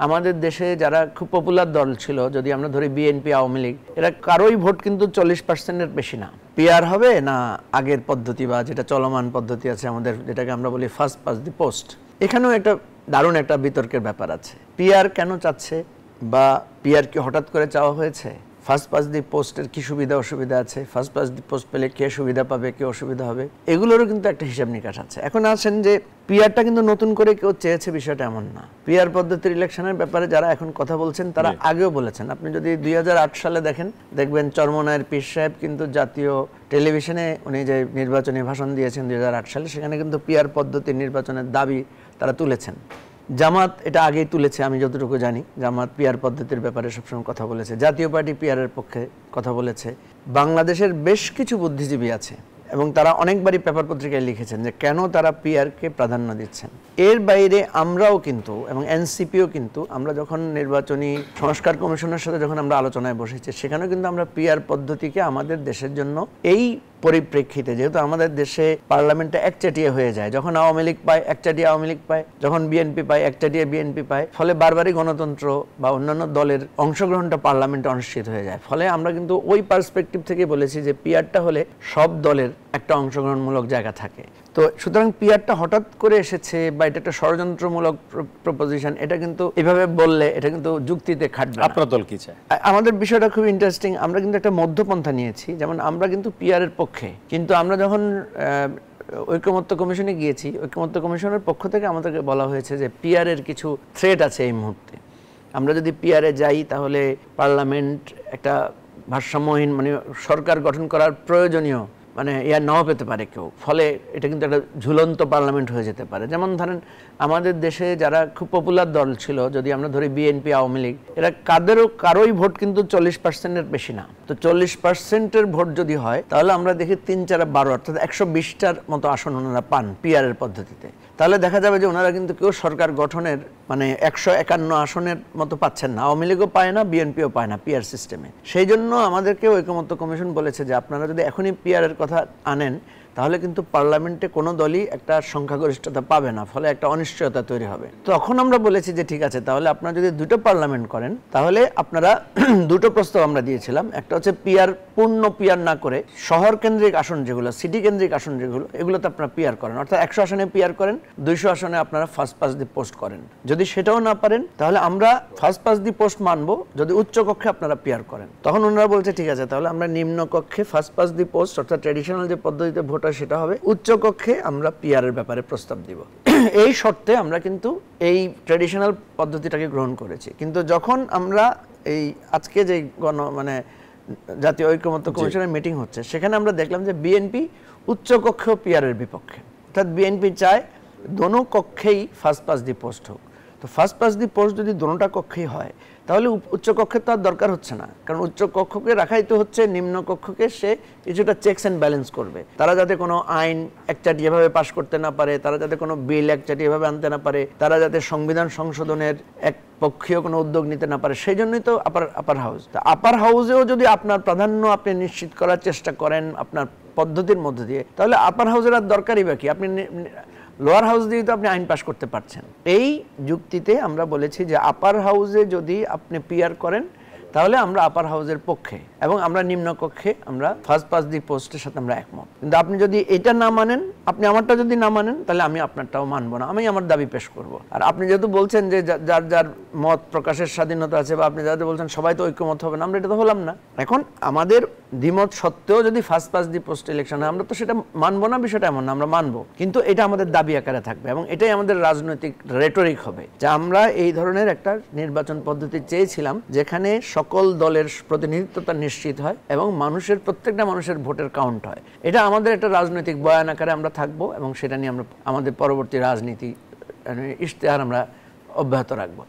আমাদের দেশে যারা খুব পপুলার দল ছিল, যদি আমরা ধরি বিএনপি, আওয়ামী লীগ, এরা কারোই ভোট কিন্তু 40%-এর বেশি না। পিআর হবে না আগের পদ্ধতি বা যেটা চলমান পদ্ধতি আছে আমাদের, যেটাকে আমরা বলি ফার্স্ট পাস দি পোস্ট। এখানেও একটা দারুণ একটা বিতর্কের ব্যাপার আছে। পিআর কেন চাচ্ছে, বা পিআর কি হঠাৎ করে চাওয়া হয়েছে? ফার্স্ট পাস দি পোস্টের কি সুবিধা অসুবিধা আছে? ফার্স্ট পাস দি পোস্ট পেলে কে সুবিধা পাবে, কে অসুবিধা হবে, এগুলোরও কিন্তু একটা হিসাব নিকাশ আছে। এখন আসেন যে পিআরটা কিন্তু নতুন করে কেউ চেয়েছে বিষয়টা এমন না। পিআর পদ্ধতির ইলেকশনের ব্যাপারে যারা এখন কথা বলছেন তারা আগেও বলেছেন। আপনি যদি 2008 সালে দেখবেন চরমনায়ের পীর সাহেব কিন্তু জাতীয় টেলিভিশনে উনি যে নির্বাচনী ভাষণ দিয়েছেন 2008 সালে, সেখানে কিন্তু পিআর পদ্ধতির নির্বাচনের দাবি তারা তুলেছেন। জামাত এটা আগেই তুলেছে, আমি যতটুকু জানি। জামাত পিআর পদ্ধতির ব্যাপারে সবসময় কথা বলেছে। জাতীয় পার্টি পিআরের পক্ষে কথা বলেছে। বাংলাদেশের বেশ কিছু বুদ্ধিজীবী আছে এবং তারা অনেকবারই পেপার পত্রিকায় লিখেছেন যে কেন তারা পিআরকে প্রাধান্য দিচ্ছেন। এর বাইরে আমরাও কিন্তু, এবং এনসিপিও কিন্তু, আমরা যখন নির্বাচনী সংস্কার কমিশনের সাথে যখন আমরা আলোচনায় বসেছি, সেখানেও কিন্তু আমরা পিআর পদ্ধতিকে আমাদের দেশের জন্য এই পরিপ্রেক্ষিতে, যেহেতু আমাদের দেশে পার্লামেন্টে একচাটিয়া হয়ে যায়, যখন আওয়ামী লীগ পায় একচাটিয়া আওয়ামী লীগ পায়, যখন বিএনপি পায় একচাটিয়া বিএনপি পায়, ফলে বারবারই গণতন্ত্র বা অন্যান্য দলের অংশগ্রহণটা পার্লামেন্টে অনিশ্চিত হয়ে যায়। ফলে আমরা কিন্তু ওই পার্সপেক্টিভ থেকে বলেছি যে পিআরটা হলে সব দলের একটা অংশগ্রহণমূলক জায়গা থাকে। তো সুতরাং পিআরটা হঠাৎ করে এসেছে বা এটা একটা ষড়যন্ত্রমূলক প্রপোজিশন, এটা কিন্তু এভাবে বললে এটা কিন্তু যুক্তিতে খাটবে না। আপনার দল কি চায়? আমাদের বিষয়টা খুব ইন্টারেস্টিং। আমরা কিন্তু একটা মধ্যপন্থা নিয়েছি। যেমন আমরা কিন্তু পিআর এর পক্ষে, কিন্তু আমরা যখন ঐকমত্য কমিশনে গিয়েছি, ঐকমত্য কমিশনের পক্ষ থেকে আমাদেরকে বলা হয়েছে যে পিআর এর কিছু থ্রেট আছে এই মুহূর্তে। আমরা যদি পিআরে যাই তাহলে পার্লামেন্ট একটা ভারসাম্যহীন, মানে সরকার গঠন করার প্রয়োজনীয় নাও পেতে পারে কেউ। ফলে এটা কিন্তু একটা ঝুলন্ত পার্লামেন্ট হয়ে যেতে পারে। যেমন ধরেন আমাদের দেশে যারা খুব পপুলার দল ছিল, যদি আমরা ধরি বিএনপি, আওয়ামী লীগ, এরা কারোই ভোট কিন্তু 40%-এর বেশি না। তো 40%-এর ভোট যদি হয় তাহলে আমরা দেখি 3, 4, 12 অর্থাৎ 120টার মতো আসন ওনারা পান পিআর এর পদ্ধতিতে। তাহলে দেখা যাবে যে ওনারা কিন্তু কেউ সরকার গঠনের 151 আসনের মতো পাচ্ছেন না। আওয়ামী লীগও পায় না, বিএনপিও পায় না পিআর সিস্টেমে। সেই জন্য আমাদেরকে ঐকমত্য কমিশন বলেছে যে আপনারা যদি এখনই পিআর এর কথা আনেন তাহলে কিন্তু পার্লামেন্টে কোনো দলই একটা সংখ্যাগরিষ্ঠতা পাবে না, ফলে একটা অনিশ্চয়তা তৈরি হবে। তখন আমরা বলেছি যে ঠিক আছে, তাহলে আপনারা যদি দুটো পার্লামেন্ট করেন তাহলে আপনারা দুটো প্রস্তাব আমরা দিয়েছিলাম। একটা হচ্ছে পিআর, পূর্ণ পিআর না করে শহর কেন্দ্রিক আসন যেগুলো, সিটি কেন্দ্রিক আসন যেগুলো, এগুলোতে আপনারা পিআর করেন, অর্থাৎ 100 আসনে পিআর করেন, 200 আসনে আপনারা ফার্স্ট পাস দি পোস্ট করেন। যদি সেটাও না পারেন তাহলে আমরা ফার্স্ট পাস দি পোস্ট মানবো যদি উচ্চ কক্ষে আপনারা পিআর করেন। তখন ওনারা বলছে ঠিক আছে, তাহলে আমরা নিম্ন কক্ষে ফার্স্ট পাস দি পোস্ট অর্থাৎ ট্র্যাডিশনাল যে পদ্ধতিতে ভোট হয় সেটা হবে, উচ্চ কক্ষে আমরা পিআর এর ব্যাপারে প্রস্তাব দিব। এই শর্তে আমরা কিন্তু এই ট্র্যাডিশনাল পদ্ধতিটাকে গ্রহণ করেছি। কিন্তু যখন আমরা এই আজকে যে জাতীয় ঐকমত্য কমিশনের মিটিং হচ্ছে, সেখানে আমরা দেখলাম যে বিএনপি উচ্চ কক্ষেও পিআর এর বিপক্ষে। অর্থাৎ বিএনপি চায় দোনো কক্ষেই ফার্স্ট পাস দি পোস্ট হোক। তো ফার্স্ট পাস দি পোস্ট যদি দোনোটা কক্ষেই হয় তাহলে উচ্চ কক্ষের তো আর দরকার হচ্ছে না, কারণ উচ্চ কক্ষকে রাখাই তো হচ্ছে নিম্ন কক্ষকে সে কিছুটা চেকস অ্যান্ড ব্যালেন্স করবে। তারা যাতে কোনো আইন একচাটিয়াভাবে পাশ করতে না পারে, তারা যাতে কোনো বিল একচাটিয়াভাবে আনতে না পারে, তারা যাতে সংবিধান সংশোধনের এক পক্ষীয় কোনো উদ্যোগ নিতে না পারে, সেই জন্যই তো আপার হাউস। আপার হাউসেও যদি আপনার প্রাধান্য আপনি নিশ্চিত করার চেষ্টা করেন আপনার পদ্ধতির মধ্যে দিয়ে, তাহলে আপার হাউসের আর দরকারই বাকি, আপনি লোয়ার হাউস দিয়ে তো আপনি আইন পাশ করতে পারছেন। এই যুক্তিতে আমরা বলেছি যে আপার হাউসে যদি আপনি পিআর করেন তাহলে আমরা আপার হাউসের পক্ষে, এবং আমরা নিম্ন কক্ষে আমরা ফার্স্ট পাস দি পোস্টের সাথে আমরা একমত। কিন্তু আপনি যদি এটা না মানেন, আপনি আমারটা যদি না মানেন, তাহলে আমি আপনারটাও মানবো না, আমি আমার দাবি পেশ করব। আর আপনি যেহেতু বলছেন যে যার যার মত প্রকাশের স্বাধীনতা আছে, বা আপনি যাতে বলছেন সবাই তো ঐক্যমত হবে না, আমরা এটা তো হলাম না। এখন আমাদের দ্বিমত সত্ত্বেও যদি first pass the post election হয়, আমরা তো সেটা মানবো না, বিষয়টা এমন না, আমরা মানবো, কিন্তু এটা আমাদের দাবি আকারে থাকবে, এবং এটাই আমাদের রাজনৈতিক রেটরিক হবে যে আমরা এই ধরনের একটা নির্বাচন পদ্ধতি চেয়েছিলাম যেখানে সকল দলের প্রতিনিধিত্বতা নিশ্চিত হয় এবং প্রত্যেকটা মানুষের ভোটের কাউন্ট হয়। এটা আমাদের একটা রাজনৈতিক বয়ান আকারে আমরা থাকবো, এবং সেটা নিয়ে আমরা আমাদের পরবর্তী রাজনীতি ইশতেহার আমরা অব্যাহত রাখবো।